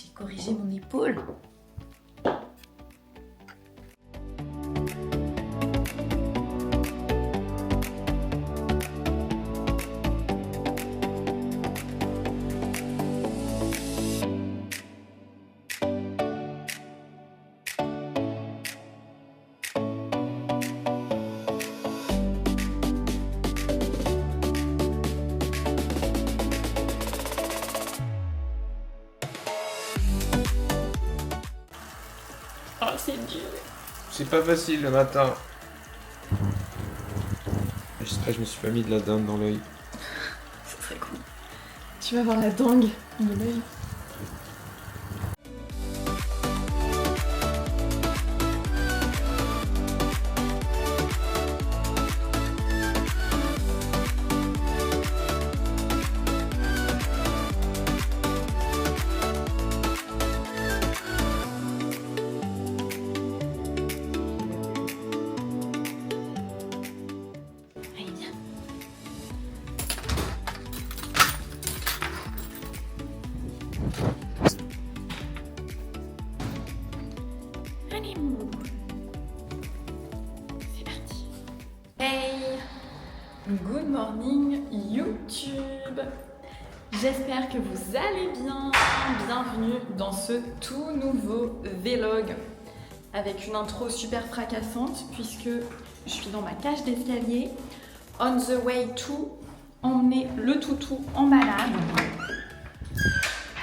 J'ai corrigé mon épaule. Oh, c'est dur. C'est pas facile le matin. J'espère que je me suis pas mis de la dinde dans l'œil. Ce serait cool. Tu vas voir la dingue de l'œil. Allez, viens. Allez, mou. C'est parti. Hey! Good morning YouTube! J'espère que vous allez bien. Bienvenue dans ce tout nouveau vlog avec une intro super fracassante puisque je suis dans ma cage d'escalier on the way to emmener le toutou en balade.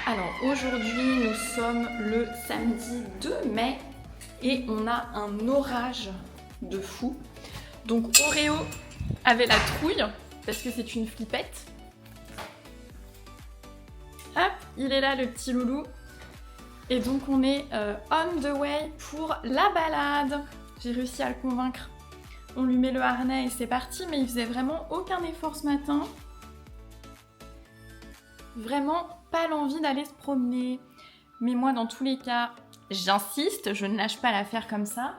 Alors aujourd'hui nous sommes le samedi 2 mai et on a un orage de fou. Donc Oreo avait la trouille parce que c'est une flippette. Hop, il est là le petit loulou. Et donc on est on the way pour la balade. J'ai réussi à le convaincre. On lui met le harnais et c'est parti, mais il faisait vraiment aucun effort ce matin. Vraiment pas l'envie d'aller se promener. Mais moi dans tous les cas, j'insiste, je ne lâche pas l'affaire comme ça.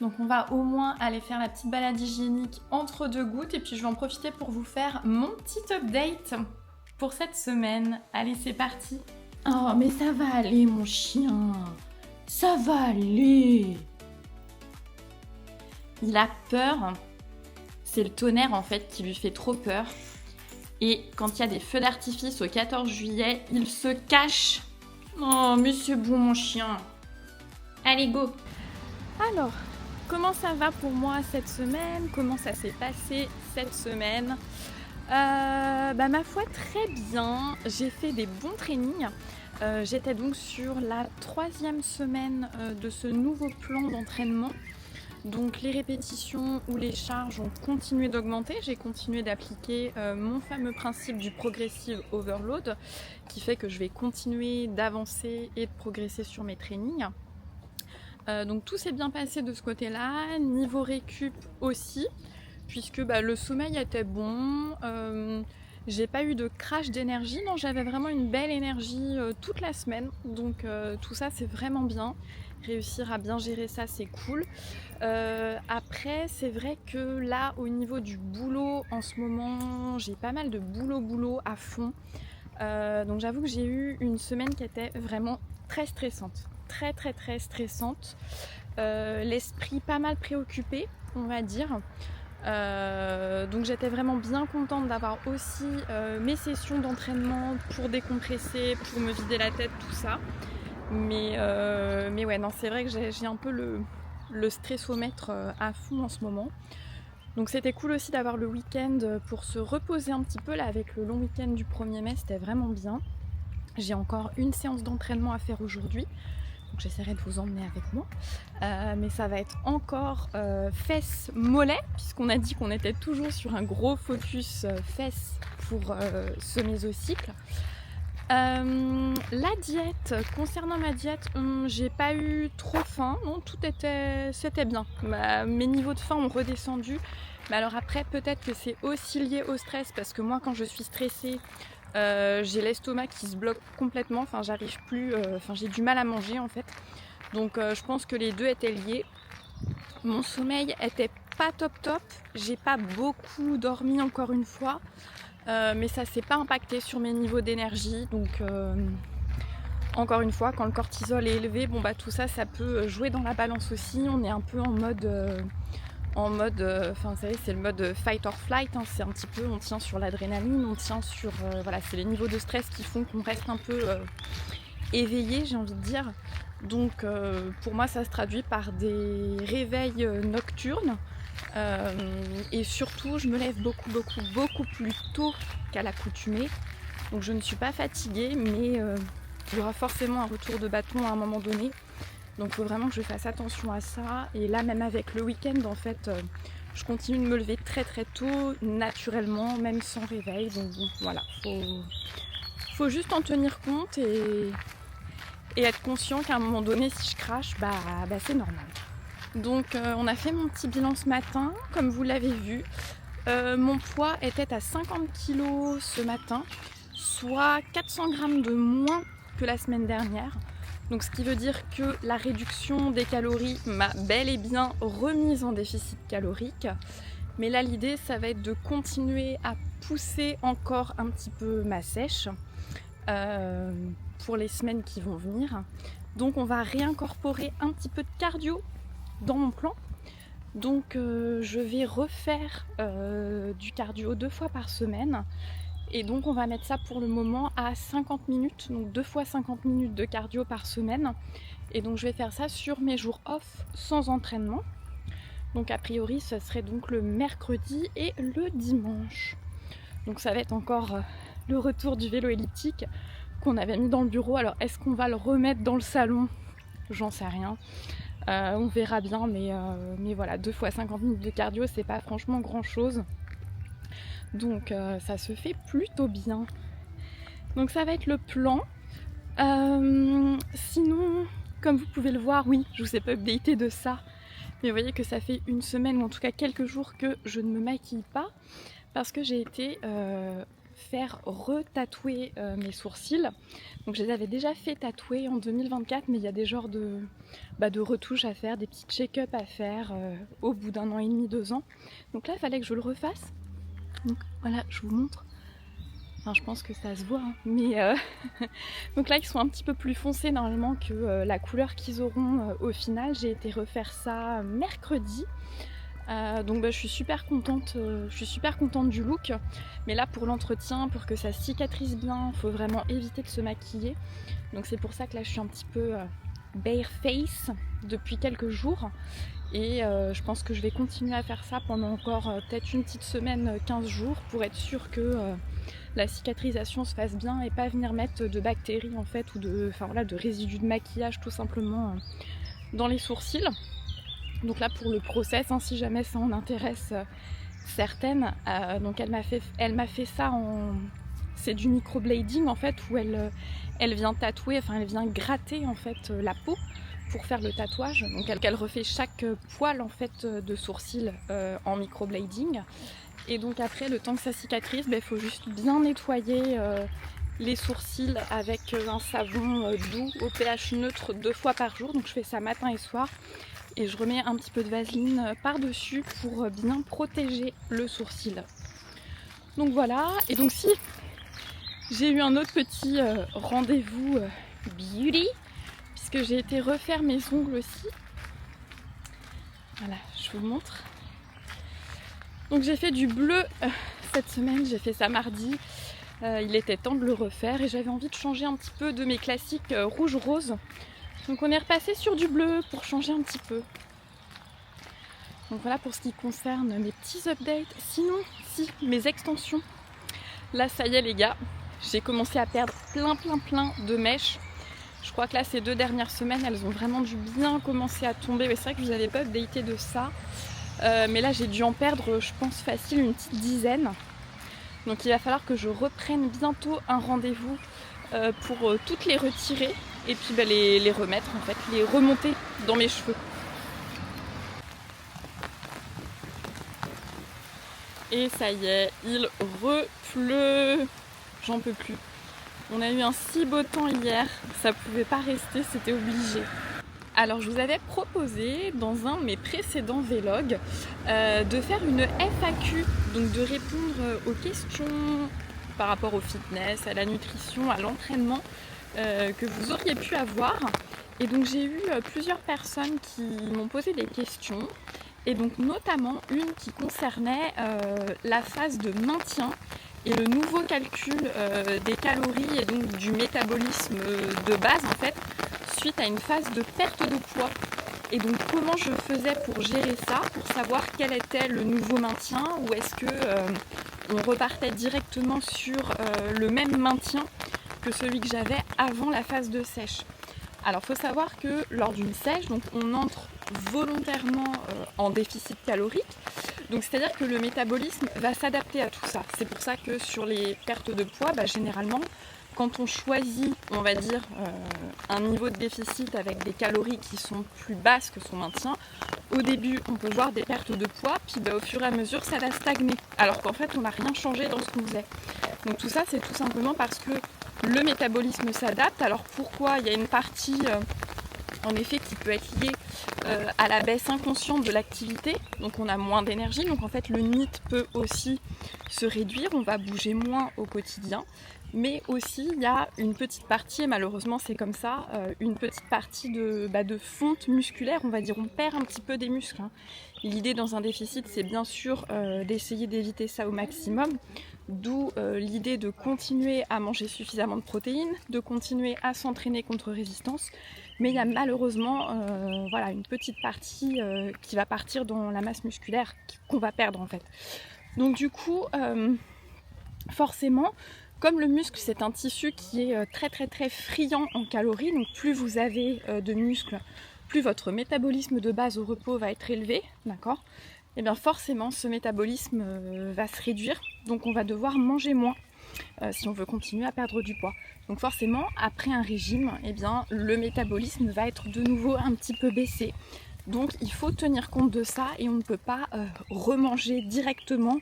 Donc on va au moins aller faire la petite balade hygiénique entre deux gouttes et puis je vais en profiter pour vous faire mon petit update pour cette semaine. Allez, c'est parti. Oh, mais ça va aller, mon chien. Ça va aller. Il a peur. C'est le tonnerre, en fait, qui lui fait trop peur. Et quand il y a des feux d'artifice au 14 juillet, il se cache. Oh, mais c'est bon, mon chien. Allez, go. Alors, comment ça va pour moi cette semaine? Comment ça s'est passé cette semaine? Ma foi, très bien. J'ai fait des bons trainings. J'étais donc sur la 3e semaine de ce nouveau plan d'entraînement. Donc les répétitions ou les charges ont continué d'augmenter. J'ai continué d'appliquer mon fameux principe du progressive overload qui fait que je vais continuer d'avancer et de progresser sur mes trainings. Donc tout s'est bien passé de ce côté-là. Niveau récup aussi, puisque le sommeil était bon. J'ai pas eu de crash d'énergie, non, j'avais vraiment une belle énergie toute la semaine, donc tout ça c'est vraiment bien. Réussir à bien gérer ça, c'est cool. Après, c'est vrai que là, au niveau du boulot, en ce moment, j'ai pas mal de boulot à fond. Donc j'avoue que j'ai eu une semaine qui était vraiment très stressante, très stressante. L'esprit pas mal préoccupé, on va dire. Donc j'étais vraiment bien contente d'avoir aussi mes sessions d'entraînement pour décompresser, pour me vider la tête, tout ça. Mais ouais, non, c'est vrai que j'ai un peu le stressomètre à fond en ce moment. Donc c'était cool aussi d'avoir le week-end pour se reposer un petit peu là avec le long week-end du 1er mai, c'était vraiment bien. J'ai encore une séance d'entraînement à faire aujourd'hui. Donc j'essaierai de vous emmener avec moi. Mais ça va être encore fesses mollets, puisqu'on a dit qu'on était toujours sur un gros focus fesses pour ce mésocycle. La diète, concernant ma diète, j'ai pas eu trop faim, non, c'était bien. Mes niveaux de faim ont redescendu. Mais alors après, peut-être que c'est aussi lié au stress, parce que moi, quand je suis stressée, j'ai l'estomac qui se bloque complètement, enfin j'arrive plus, j'ai du mal à manger en fait. Donc je pense que les deux étaient liés. Mon sommeil était pas top, j'ai pas beaucoup dormi encore une fois, mais ça s'est pas impacté sur mes niveaux d'énergie, donc encore une fois, quand le cortisol est élevé, bon bah tout ça, ça peut jouer dans la balance aussi. On est un peu en mode, enfin vous savez, c'est le mode fight or flight. Hein, c'est un petit peu, on tient sur l'adrénaline, on tient sur, voilà, c'est les niveaux de stress qui font qu'on reste un peu éveillé, j'ai envie de dire. Donc pour moi, ça se traduit par des réveils nocturnes. Et surtout, je me lève beaucoup plus tôt qu'à l'accoutumée. Donc je ne suis pas fatiguée, mais il y aura forcément un retour de bâton à un moment donné. Donc il faut vraiment que je fasse attention à ça. Et là, même avec le week-end, en fait, je continue de me lever très tôt, naturellement, même sans réveil. Donc bon, voilà, faut juste en tenir compte et être conscient qu'à un moment donné, si je crache, bah c'est normal. Donc on a fait mon petit bilan ce matin, comme vous l'avez vu. Mon poids était à 50 kg ce matin, soit 400 grammes de moins que la semaine dernière. Donc ce qui veut dire que la réduction des calories m'a bel et bien remise en déficit calorique. Mais là l'idée ça va être de continuer à pousser encore un petit peu ma sèche pour les semaines qui vont venir. Donc on va réincorporer un petit peu de cardio dans mon plan. Donc je vais refaire du cardio 2 fois par semaine. Et donc on va mettre ça pour le moment à 50 minutes, donc 2 fois 50 minutes de cardio par semaine. Et donc je vais faire ça sur mes jours off sans entraînement. Donc a priori ce serait donc le mercredi et le dimanche. Donc ça va être encore le retour du vélo elliptique qu'on avait mis dans le bureau. Alors est-ce qu'on va le remettre dans le salon? J'en sais rien. On verra bien, mais voilà, 2 fois 50 minutes de cardio, c'est pas franchement grand chose. Donc ça se fait plutôt bien. Donc ça va être le plan. Sinon, comme vous pouvez le voir, oui, je vous ai pas updaté de ça. Mais vous voyez que ça fait une semaine, ou en tout cas quelques jours, que je ne me maquille pas. Parce que j'ai été faire retatouer mes sourcils. Donc je les avais déjà fait tatouer en 2024, mais il y a des genres de retouches à faire, des petits check-up à faire au bout d'un an et demi, 2 ans. Donc là, il fallait que je le refasse. Donc voilà, je vous montre. Enfin, je pense que ça se voit, hein. Mais donc là, ils sont un petit peu plus foncés normalement que la couleur qu'ils auront au final. J'ai été refaire ça mercredi. Donc je suis super contente du look. Mais là, pour l'entretien, pour que ça cicatrise bien, il faut vraiment éviter de se maquiller. Donc c'est pour ça que là, je suis un petit peu bare face depuis quelques jours. Et je pense que je vais continuer à faire ça pendant encore peut-être une petite semaine, 15 jours, pour être sûre que la cicatrisation se fasse bien et pas venir mettre de bactéries en fait, ou de résidus de maquillage tout simplement dans les sourcils. Donc là pour le process, hein, si jamais ça en intéresse certaines, donc elle m'a fait ça c'est du microblading en fait, où elle vient tatouer, enfin elle vient gratter en fait la peau pour faire le tatouage. Donc elle refait chaque poil en fait de sourcil en microblading. Et donc après, le temps que ça cicatrise, il faut juste bien nettoyer les sourcils avec un savon doux au pH neutre 2 fois par jour. Donc je fais ça matin et soir. Et je remets un petit peu de vaseline par-dessus pour bien protéger le sourcil. Donc voilà. Et donc si j'ai eu un autre petit rendez-vous beauty, puisque j'ai été refaire mes ongles aussi. Voilà, je vous montre. Donc j'ai fait du bleu cette semaine, j'ai fait ça mardi. Il était temps de le refaire et j'avais envie de changer un petit peu de mes classiques rouge-rose. Donc on est repassé sur du bleu pour changer un petit peu. Donc voilà pour ce qui concerne mes petits updates. Sinon, si, mes extensions. Là ça y est les gars, j'ai commencé à perdre plein de mèches. Je crois que là ces 2 dernières semaines, elles ont vraiment dû bien commencer à tomber. Mais c'est vrai que je vous avais pas updaté de ça. Mais là j'ai dû en perdre, je pense facile, une petite dizaine. Donc il va falloir que je reprenne bientôt un rendez-vous pour toutes les retirer et puis les remettre en fait, les remonter dans mes cheveux. Et ça y est, il repleut. J'en peux plus. On a eu un si beau temps hier, ça pouvait pas rester, c'était obligé. Alors je vous avais proposé dans un de mes précédents vlogs de faire une FAQ, donc de répondre aux questions par rapport au fitness, à la nutrition, à l'entraînement que vous auriez pu avoir. Et donc j'ai eu plusieurs personnes qui m'ont posé des questions, et donc notamment une qui concernait la phase de maintien et le nouveau calcul des calories et donc du métabolisme de base en fait, suite à une phase de perte de poids. Et donc comment je faisais pour gérer ça, pour savoir quel était le nouveau maintien, ou est-ce que on repartait directement sur le même maintien que celui que j'avais avant la phase de sèche. Alors il faut savoir que lors d'une sèche, donc on entre volontairement en déficit calorique. Donc c'est-à-dire que le métabolisme va s'adapter à tout ça. C'est pour ça que sur les pertes de poids, généralement, quand on choisit, on va dire, un niveau de déficit avec des calories qui sont plus basses que son maintien, au début, on peut voir des pertes de poids, puis au fur et à mesure, ça va stagner. Alors qu'en fait, on n'a rien changé dans ce qu'on faisait. Donc tout ça, c'est tout simplement parce que le métabolisme s'adapte. Alors pourquoi? Il y a une partie en effet qui peut être liée à la baisse inconsciente de l'activité, donc on a moins d'énergie, donc en fait le NEAT peut aussi se réduire, on va bouger moins au quotidien, mais aussi il y a une petite partie, et malheureusement c'est comme ça, une petite partie de fonte musculaire, on va dire, on perd un petit peu des muscles. L'idée dans un déficit, c'est bien sûr d'essayer d'éviter ça au maximum, d'où l'idée de continuer à manger suffisamment de protéines, de continuer à s'entraîner contre résistance, mais il y a malheureusement une petite partie qui va partir dans la masse musculaire qu'on va perdre en fait. Donc du coup, forcément, comme le muscle c'est un tissu qui est très très très friand en calories, donc plus vous avez de muscles, plus votre métabolisme de base au repos va être élevé, d'accord ? Et bien forcément ce métabolisme va se réduire, donc on va devoir manger moins si on veut continuer à perdre du poids. Donc forcément après un régime, le métabolisme va être de nouveau un petit peu baissé. Donc il faut tenir compte de ça et on ne peut pas remanger directement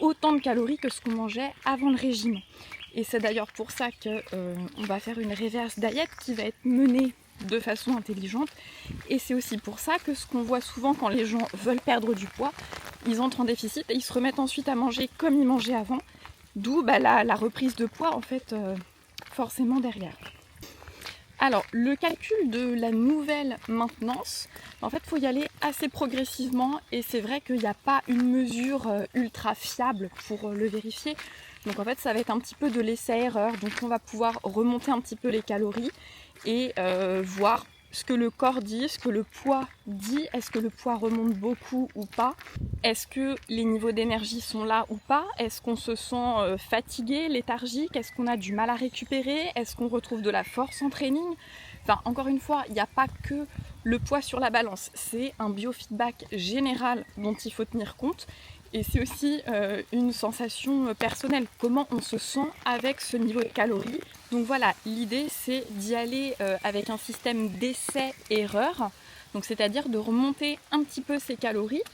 autant de calories que ce qu'on mangeait avant le régime. Et c'est d'ailleurs pour ça qu'on va faire une reverse diet qui va être menée de façon intelligente, et c'est aussi pour ça que ce qu'on voit souvent quand les gens veulent perdre du poids, ils entrent en déficit et ils se remettent ensuite à manger comme ils mangeaient avant, d'où la reprise de poids en fait forcément derrière. Alors le calcul de la nouvelle maintenance, en fait il faut y aller assez progressivement, et c'est vrai qu'il n'y a pas une mesure ultra fiable pour le vérifier. Donc en fait ça va être un petit peu de l'essai-erreur, donc on va pouvoir remonter un petit peu les calories et voir ce que le corps dit, ce que le poids dit, est-ce que le poids remonte beaucoup ou pas, est-ce que les niveaux d'énergie sont là ou pas, est-ce qu'on se sent fatigué, léthargique, est-ce qu'on a du mal à récupérer, est-ce qu'on retrouve de la force en training. Enfin encore une fois, il n'y a pas que le poids sur la balance, c'est un biofeedback général dont il faut tenir compte. Et c'est aussi une sensation personnelle, comment on se sent avec ce niveau de calories. Donc voilà, l'idée c'est d'y aller avec un système d'essai-erreur, donc c'est-à-dire de remonter un petit peu ses calories.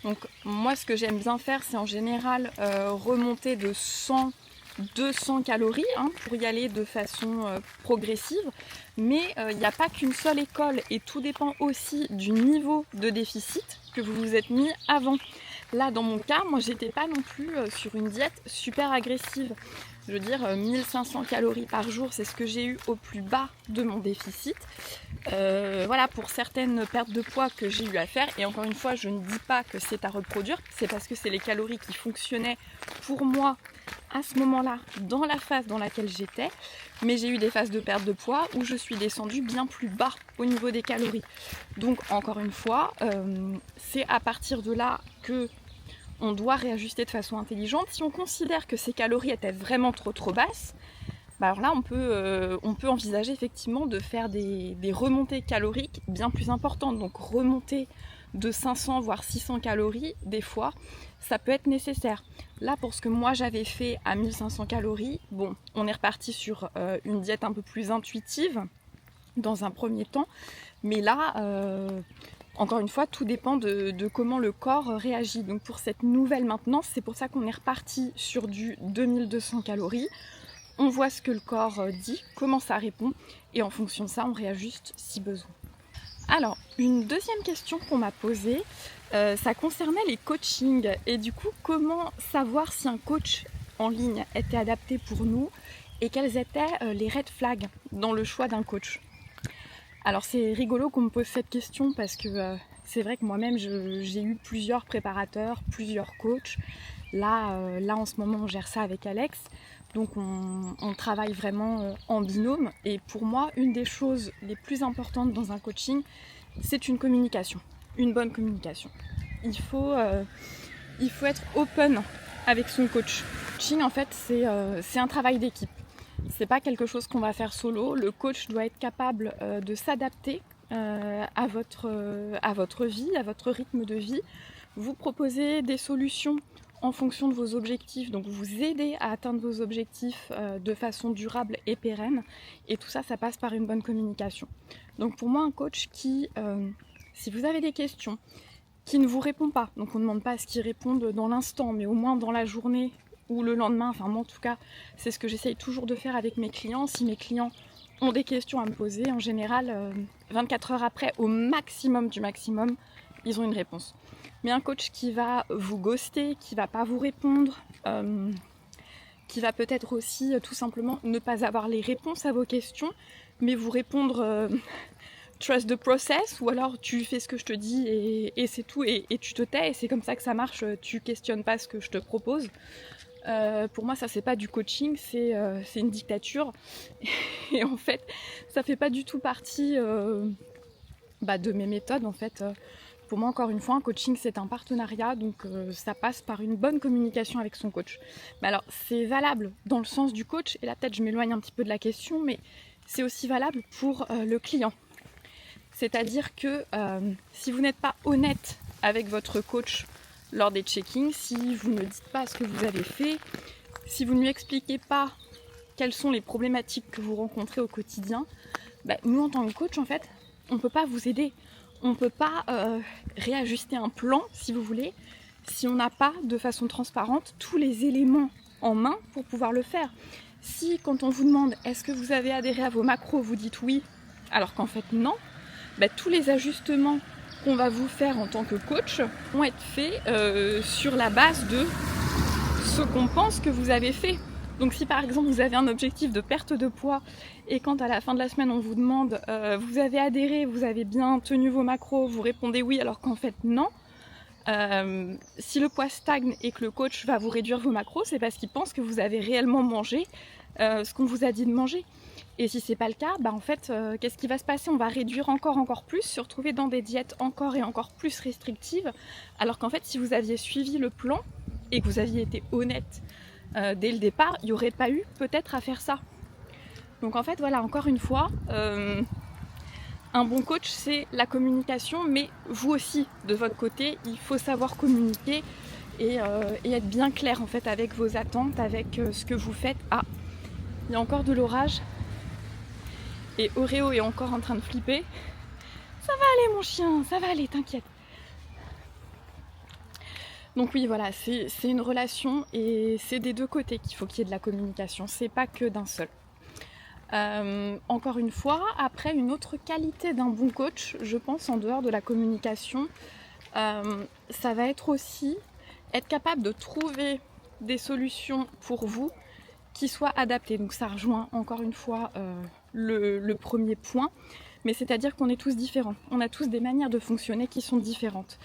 Donc moi ce que j'aime bien faire, c'est en général remonter de 100-200 calories pour y aller de façon progressive. Mais il n'y a pas qu'une seule école, et tout dépend aussi du niveau de déficit que vous vous êtes mis avant. Là, dans mon cas, moi, j'étais pas non plus sur une diète super agressive. Je veux dire, 1500 calories par jour, c'est ce que j'ai eu au plus bas de mon déficit. Voilà, pour certaines pertes de poids que j'ai eu à faire. Et encore une fois, je ne dis pas que c'est à reproduire. C'est parce que c'est les calories qui fonctionnaient pour moi à ce moment-là, dans la phase dans laquelle j'étais. Mais j'ai eu des phases de perte de poids où je suis descendue bien plus bas au niveau des calories. Donc encore une fois, c'est à partir de là que on doit réajuster de façon intelligente. Si on considère que ces calories étaient vraiment trop basses, alors là on peut envisager effectivement de faire des remontées caloriques bien plus importantes. Donc remonter de 500 voire 600 calories, des fois, ça peut être nécessaire. Là, pour ce que moi j'avais fait à 1500 calories, bon, on est reparti sur une diète un peu plus intuitive dans un premier temps, mais là, encore une fois, tout dépend de comment le corps réagit. Donc pour cette nouvelle maintenance, c'est pour ça qu'on est reparti sur du 2200 calories. On voit ce que le corps dit, comment ça répond, et en fonction de ça, on réajuste si besoin. Alors, une deuxième question qu'on m'a posée, ça concernait les coachings. Et du coup, comment savoir si un coach en ligne était adapté pour nous et quels étaient les red flags dans le choix d'un coach. Alors c'est rigolo qu'on me pose cette question parce que c'est vrai que moi-même j'ai eu plusieurs préparateurs, plusieurs coachs. Là en ce moment on gère ça avec Alex, donc on travaille vraiment en binôme. Et pour moi, une des choses les plus importantes dans un coaching, c'est une communication, une bonne communication. Il faut être open avec son coach. Le coaching en fait c'est un travail d'équipe. C'est pas quelque chose qu'on va faire solo. Le coach doit être capable de s'adapter à votre vie, à votre rythme de vie, vous proposer des solutions en fonction de vos objectifs, donc vous aider à atteindre vos objectifs de façon durable et pérenne. Et tout ça, ça passe par une bonne communication. Donc pour moi, un coach qui, si vous avez des questions, qui ne vous répond pas, donc on ne demande pas à ce qu'il réponde dans l'instant, mais au moins dans la journée ou le lendemain, enfin moi en tout cas, c'est ce que j'essaye toujours de faire avec mes clients. Si mes clients ont des questions à me poser, en général, 24 heures après, au maximum du maximum, ils ont une réponse. Mais un coach qui va vous ghoster, qui va pas vous répondre, qui va peut-être aussi tout simplement ne pas avoir les réponses à vos questions, mais vous répondre trust the process, ou alors tu fais ce que je te dis et c'est tout, et tu te tais, et c'est comme ça que ça marche, tu questionnes pas ce que je te propose. Pour moi ça c'est pas du coaching, c'est une dictature. Et en fait ça fait pas du tout partie de mes méthodes en fait. Pour moi, encore une fois, un coaching c'est un partenariat, donc ça passe par une bonne communication avec son coach. Mais alors c'est valable dans le sens du coach, et là peut-être je m'éloigne un petit peu de la question, mais c'est aussi valable pour le client. C'est-à-dire que si vous n'êtes pas honnête avec votre coach lors des check-ins, si vous ne dites pas ce que vous avez fait, si vous ne lui expliquez pas quelles sont les problématiques que vous rencontrez au quotidien, nous en tant que coach en fait, on ne peut pas vous aider. On ne peut pas réajuster un plan, si vous voulez, si on n'a pas de façon transparente tous les éléments en main pour pouvoir le faire. Si quand on vous demande est-ce que vous avez adhéré à vos macros, vous dites oui, alors qu'en fait non, tous les ajustements qu'on va vous faire en tant que coach vont être faits sur la base de ce qu'on pense que vous avez fait. Donc si par exemple vous avez un objectif de perte de poids et quand à la fin de la semaine on vous demande vous avez adhéré, vous avez bien tenu vos macros, vous répondez oui alors qu'en fait non, si le poids stagne et que le coach va vous réduire vos macros, c'est parce qu'il pense que vous avez réellement mangé ce qu'on vous a dit de manger. Et si c'est pas le cas, en fait qu'est-ce qui va se passer? On va réduire encore plus, se retrouver dans des diètes encore et encore plus restrictives, alors qu'en fait si vous aviez suivi le plan et que vous aviez été honnête dès le départ, il n'y aurait pas eu peut-être à faire ça. Donc en fait voilà, encore une fois, un bon coach c'est la communication, mais vous aussi de votre côté, il faut savoir communiquer et être bien clair en fait avec vos attentes, avec ce que vous faites. Ah, il y a encore de l'orage et Oreo est encore en train de flipper. Ça va aller mon chien, ça va aller, t'inquiète. Donc oui, voilà, c'est une relation et c'est des deux côtés qu'il faut qu'il y ait de la communication, c'est pas que d'un seul. Encore une fois, après, une autre qualité d'un bon coach, je pense, en dehors de la communication, ça va être aussi être capable de trouver des solutions pour vous qui soient adaptées. Donc ça rejoint encore une fois le premier point, mais c'est-à-dire qu'on est tous différents. On a tous des manières de fonctionner qui sont différentes.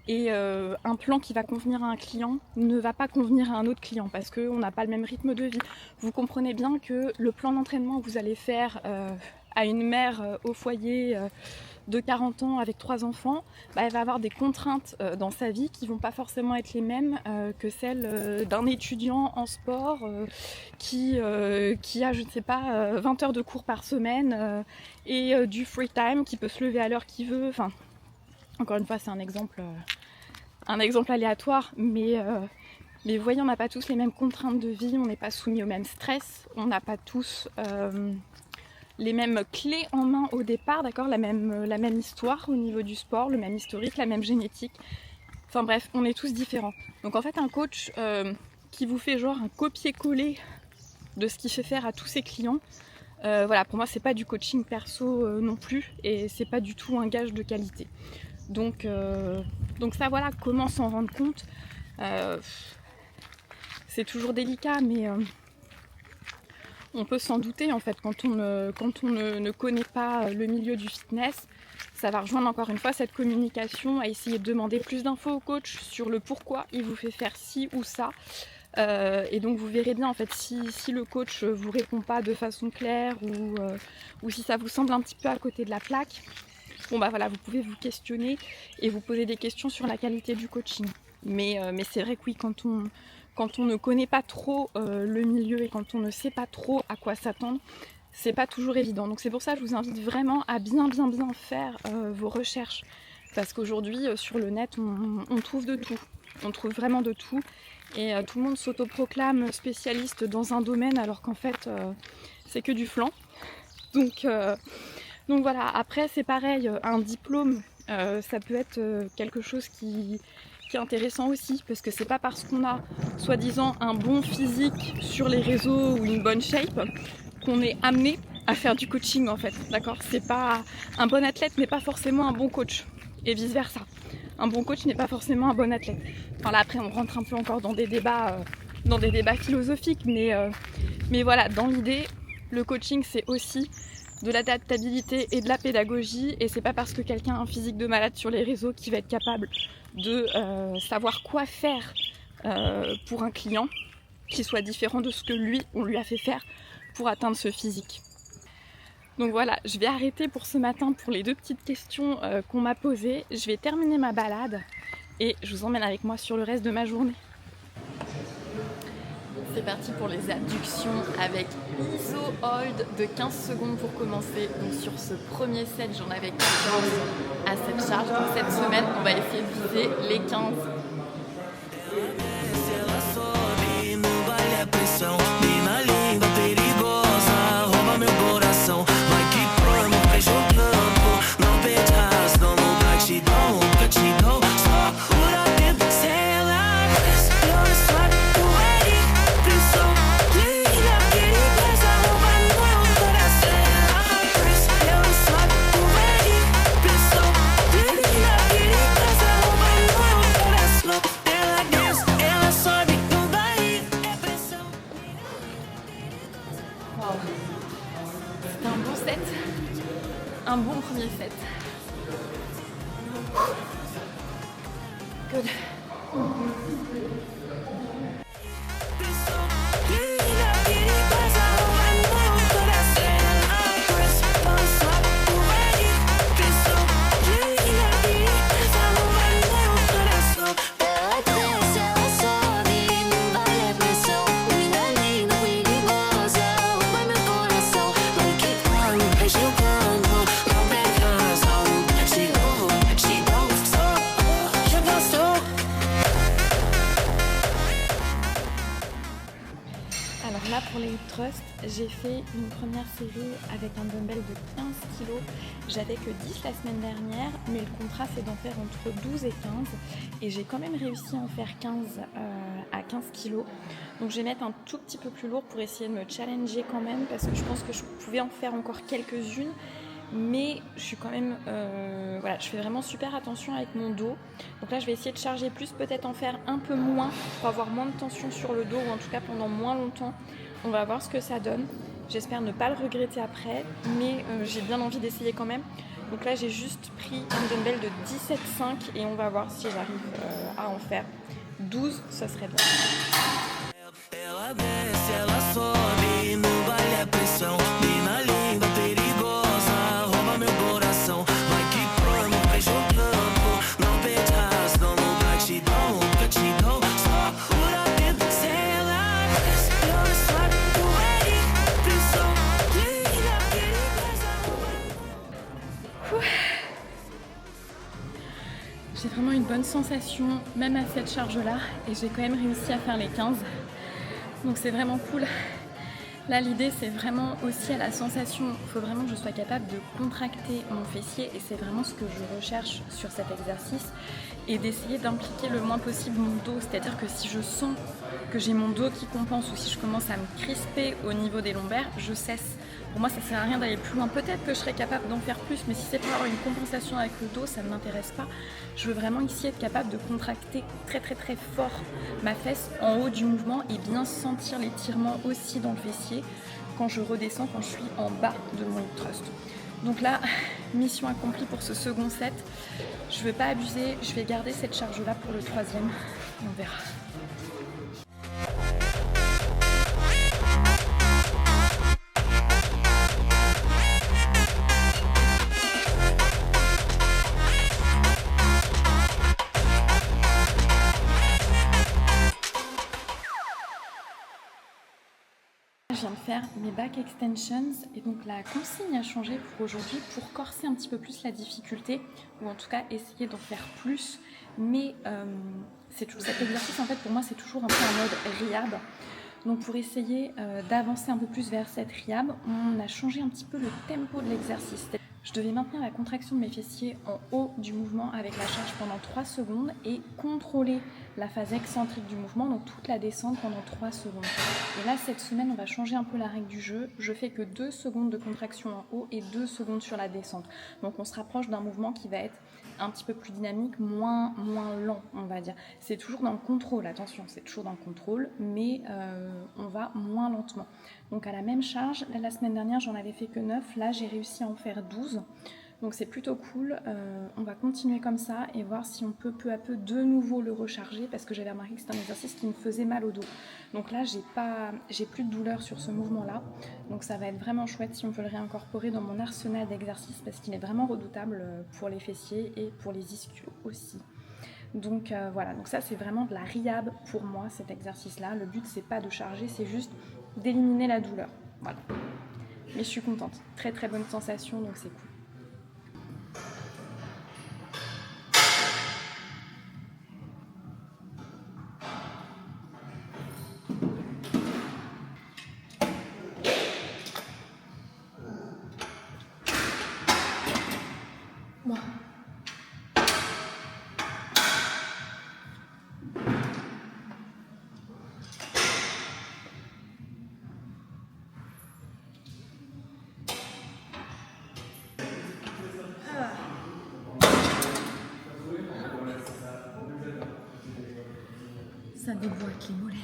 Et un plan qui va convenir à un client ne va pas convenir à un autre client parce qu'on n'a pas le même rythme de vie. Vous comprenez bien que le plan d'entraînement que vous allez faire à une mère au foyer de 40 ans avec 3 enfants, elle va avoir des contraintes dans sa vie qui vont pas forcément être les mêmes que celles d'un étudiant en sport qui a, je ne sais pas, 20 heures de cours par semaine et du free time, qui peut se lever à l'heure qu'il veut. Enfin, encore une fois, c'est un exemple aléatoire, mais vous voyez, on n'a pas tous les mêmes contraintes de vie, on n'est pas soumis au même stress, on n'a pas tous les mêmes clés en main au départ, d'accord, la même histoire au niveau du sport, le même historique, la même génétique. Enfin bref, on est tous différents. Donc en fait, un coach qui vous fait genre un copier-coller de ce qu'il fait faire à tous ses clients, voilà, pour moi, c'est pas du coaching perso non plus, et c'est pas du tout un gage de qualité. Donc ça, voilà, comment s'en rendre compte, c'est toujours délicat, mais on peut s'en douter en fait quand on ne connaît pas le milieu du fitness. Ça va rejoindre encore une fois cette communication, à essayer de demander plus d'infos au coach sur le pourquoi il vous fait faire ci ou ça. Et donc vous verrez bien en fait si le coach vous répond pas de façon claire ou si ça vous semble un petit peu à côté de la plaque. Bon bah voilà, vous pouvez vous questionner et vous poser des questions sur la qualité du coaching. Mais c'est vrai que oui, quand on ne connaît pas trop le milieu et quand on ne sait pas trop à quoi s'attendre, c'est pas toujours évident. Donc c'est pour ça que je vous invite vraiment à bien faire vos recherches. Parce qu'aujourd'hui, sur le net, on trouve de tout. On trouve vraiment de tout. Et tout le monde s'autoproclame spécialiste dans un domaine alors qu'en fait, c'est que du flan. Donc voilà, après c'est pareil, un diplôme, ça peut être quelque chose qui est intéressant aussi, parce que c'est pas parce qu'on a soi-disant un bon physique sur les réseaux ou une bonne shape qu'on est amené à faire du coaching en fait, d'accord ? C'est pas un bon athlète n'est pas forcément un bon coach, et vice versa. Un bon coach n'est pas forcément un bon athlète. Enfin là après on rentre un peu encore dans des débats philosophiques, mais voilà, dans l'idée, le coaching c'est aussi de l'adaptabilité et de la pédagogie, et c'est pas parce que quelqu'un a un physique de malade sur les réseaux qu'il va être capable de savoir quoi faire pour un client qui soit différent de ce que lui, on lui a fait faire pour atteindre ce physique. Donc voilà, je vais arrêter pour ce matin pour les 2 petites questions qu'on m'a posées. Je vais terminer ma balade et je vous emmène avec moi sur le reste de ma journée. C'est parti pour les abductions avec ISO hold de 15 secondes pour commencer. Donc sur ce premier set, j'en avais 14 à cette charge. Donc cette semaine, on va essayer de viser les 15. C'était un bon set, un bon premier set. Good. Là pour les hip thrusts, j'ai fait une première série avec un dumbbell de 15 kg. J'avais que 10 la semaine dernière, mais le contrat c'est d'en faire entre 12 et 15. Et j'ai quand même réussi à en faire 15 à 15 kg. Donc je vais mettre un tout petit peu plus lourd pour essayer de me challenger quand même, parce que je pense que je pouvais en faire encore quelques-unes. Mais je suis quand même, voilà, je fais vraiment super attention avec mon dos. Donc là je vais essayer de charger plus, peut-être en faire un peu moins pour avoir moins de tension sur le dos, ou en tout cas pendant moins longtemps. On va voir ce que ça donne. J'espère ne pas le regretter après, mais j'ai bien envie d'essayer quand même. Donc là j'ai juste pris un dumbbell de 17,5 et on va voir si j'arrive à en faire 12, ça serait bien. J'ai vraiment une bonne sensation, même à cette charge-là, et j'ai quand même réussi à faire les 15. Donc c'est vraiment cool. Là, l'idée, c'est vraiment aussi à la sensation. Il faut vraiment que je sois capable de contracter mon fessier, et c'est vraiment ce que je recherche sur cet exercice. et d'essayer d'impliquer le moins possible mon dos. C'est-à-dire que si je sens que j'ai mon dos qui compense ou si je commence à me crisper au niveau des lombaires, je cesse. Pour moi, ça ne sert à rien d'aller plus loin. Peut-être que je serais capable d'en faire plus, mais si c'est pour avoir une compensation avec le dos, ça ne m'intéresse pas. Je veux vraiment ici être capable de contracter très très très fort ma fesse en haut du mouvement et bien sentir l'étirement aussi dans le fessier quand je redescends, quand je suis en bas de mon hip thrust. Donc là, mission accomplie pour ce second set. Je ne vais pas abuser, je vais garder cette charge-là pour le troisième et on verra. Je viens de faire mes back extensions et donc la consigne a changé pour aujourd'hui pour corser un petit peu plus la difficulté ou en tout cas essayer d'en faire plus, mais cet exercice en fait pour moi c'est toujours un peu en mode rehab. Donc pour essayer d'avancer un peu plus vers cette rehab, on a changé un petit peu le tempo de l'exercice. Je devais maintenir la contraction de mes fessiers en haut du mouvement avec la charge pendant 3 secondes et contrôler la phase excentrique du mouvement, donc toute la descente pendant 3 secondes. Et là, cette semaine, on va changer un peu la règle du jeu. Je fais que 2 secondes de contraction en haut et 2 secondes sur la descente. Donc on se rapproche d'un mouvement qui va être un petit peu plus dynamique, moins lent, on va dire. C'est toujours dans le contrôle, attention, c'est toujours dans le contrôle, mais on va moins lentement. Donc à la même charge, la semaine dernière, j'en avais fait que 9. Là, j'ai réussi à en faire 12. Donc c'est plutôt cool, on va continuer comme ça et voir si on peut peu à peu de nouveau le recharger parce que j'avais remarqué que c'était un exercice qui me faisait mal au dos. Donc là j'ai plus de douleur sur ce mouvement là, donc ça va être vraiment chouette si on peut le réincorporer dans mon arsenal d'exercices parce qu'il est vraiment redoutable pour les fessiers et pour les ischios aussi. Donc voilà, donc ça c'est vraiment de la rehab pour moi cet exercice là. Le but c'est pas de charger, c'est juste d'éliminer la douleur. Voilà. Mais je suis contente, très très bonne sensation donc c'est cool. Bon. Ça déboîte les molaires.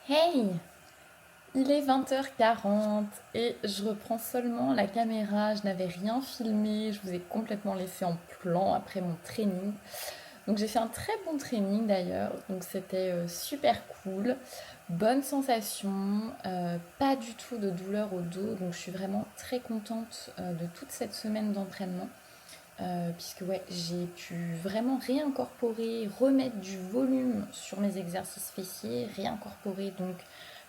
Hey! Il est 20h40 et je reprends seulement la caméra, je n'avais rien filmé, je vous ai complètement laissé en plan après mon training. Donc j'ai fait un très bon training d'ailleurs, donc c'était super cool, bonne sensation, pas du tout de douleur au dos, donc je suis vraiment très contente de toute cette semaine d'entraînement. Puisque ouais, j'ai pu vraiment réincorporer, remettre du volume sur mes exercices fessiers, réincorporer donc,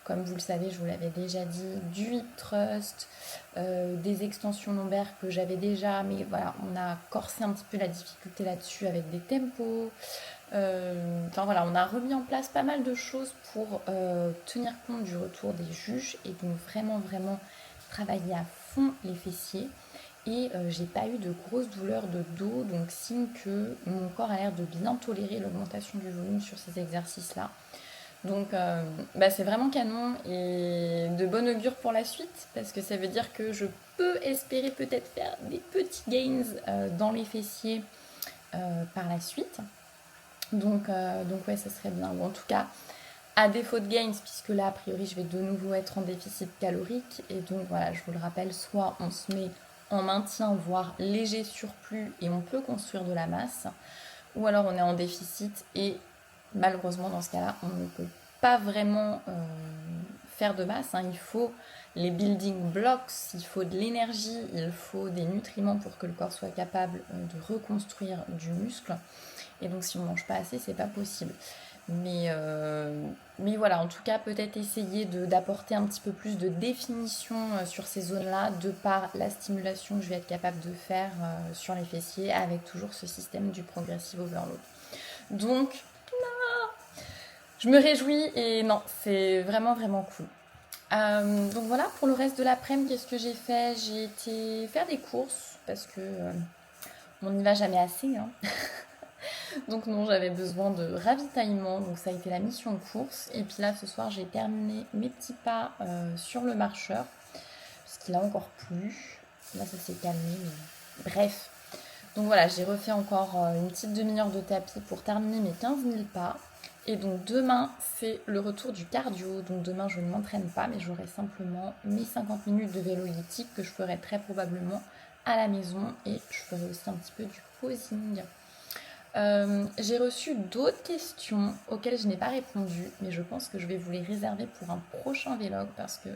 comme vous le savez, je vous l'avais déjà dit, du hip thrust, des extensions lombaires que j'avais déjà, mais voilà, on a corsé un petit peu la difficulté là-dessus avec des tempos, Enfin voilà, on a remis en place pas mal de choses pour tenir compte du retour des juges et donc vraiment travailler à fond les fessiers. Et j'ai pas eu de grosses douleurs de dos, donc signe que mon corps a l'air de bien tolérer l'augmentation du volume sur ces exercices-là. Donc c'est vraiment canon et de bon augure pour la suite, parce que ça veut dire que je peux espérer peut-être faire des petits gains dans les fessiers par la suite. Donc ouais, ça serait bien. Ou en tout cas, à défaut de gains, puisque là, a priori, je vais de nouveau être en déficit calorique. Et donc voilà, je vous le rappelle, soit on se met en maintien, voire léger surplus, et on peut construire de la masse, ou alors on est en déficit et malheureusement, dans ce cas-là, on ne peut pas vraiment faire de masse. Il faut les building blocks, il faut de l'énergie, il faut des nutriments pour que le corps soit capable de reconstruire du muscle. Et donc, si on ne mange pas assez, c'est pas possible. Mais voilà, en tout cas, peut-être essayer d'apporter un petit peu plus de définition sur ces zones-là, de par la stimulation que je vais être capable de faire sur les fessiers, avec toujours ce système du progressive overload. Donc, je me réjouis et non, c'est vraiment cool. Donc voilà, pour le reste de l'après-midi, qu'est-ce que j'ai fait? J'ai été faire des courses parce que on n'y va jamais assez. Donc non, j'avais besoin de ravitaillement, donc ça a été la mission course. Et puis là, ce soir, j'ai terminé mes petits pas sur le marcheur, parce qu'il a encore plu. Là, ça s'est calmé, mais bref. Donc voilà, j'ai refait encore une petite demi-heure de tapis pour terminer mes 15 000 pas. Et donc demain, c'est le retour du cardio. Donc demain, je ne m'entraîne pas, mais j'aurai simplement mes 50 minutes de vélo elliptique que je ferai très probablement à la maison. Et je ferai aussi un petit peu du posing. J'ai reçu d'autres questions auxquelles je n'ai pas répondu, mais je pense que je vais vous les réserver pour un prochain vlog parce que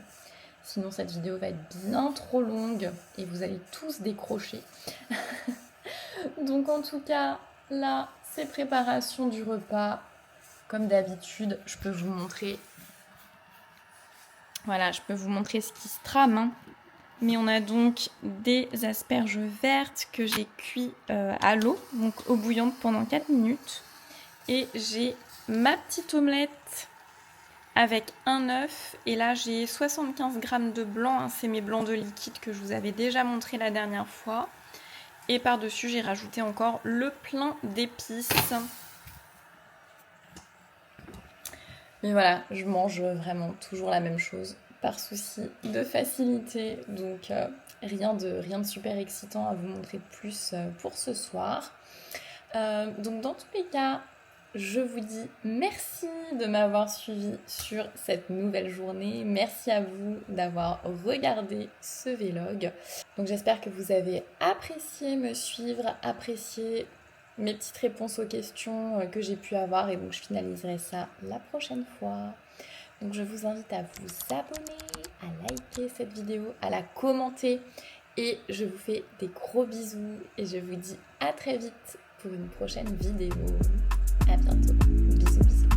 sinon cette vidéo va être bien trop longue et vous allez tous décrocher. Donc en tout cas, là, c'est préparation du repas. Comme d'habitude, je peux vous montrer. Voilà, je peux vous montrer ce qui se trame. Mais on a donc des asperges vertes que j'ai cuit à l'eau, donc eau bouillante pendant 4 minutes. Et j'ai ma petite omelette avec un œuf. Et là, j'ai 75 g de blanc. C'est mes blancs de liquide que je vous avais déjà montré la dernière fois. Et par-dessus, j'ai rajouté encore le plein d'épices. Mais voilà, je mange vraiment toujours la même chose par souci de facilité. Donc rien de super excitant à vous montrer plus pour ce soir. Donc dans tous les cas, je vous dis merci de m'avoir suivi sur cette nouvelle journée. Merci à vous d'avoir regardé ce vlog. Donc j'espère que vous avez apprécié me suivre, apprécié mes petites réponses aux questions que j'ai pu avoir et donc je finaliserai ça la prochaine fois. Donc je vous invite à vous abonner, à liker cette vidéo, à la commenter et je vous fais des gros bisous et je vous dis à très vite pour une prochaine vidéo. À bientôt. Bisous bisous.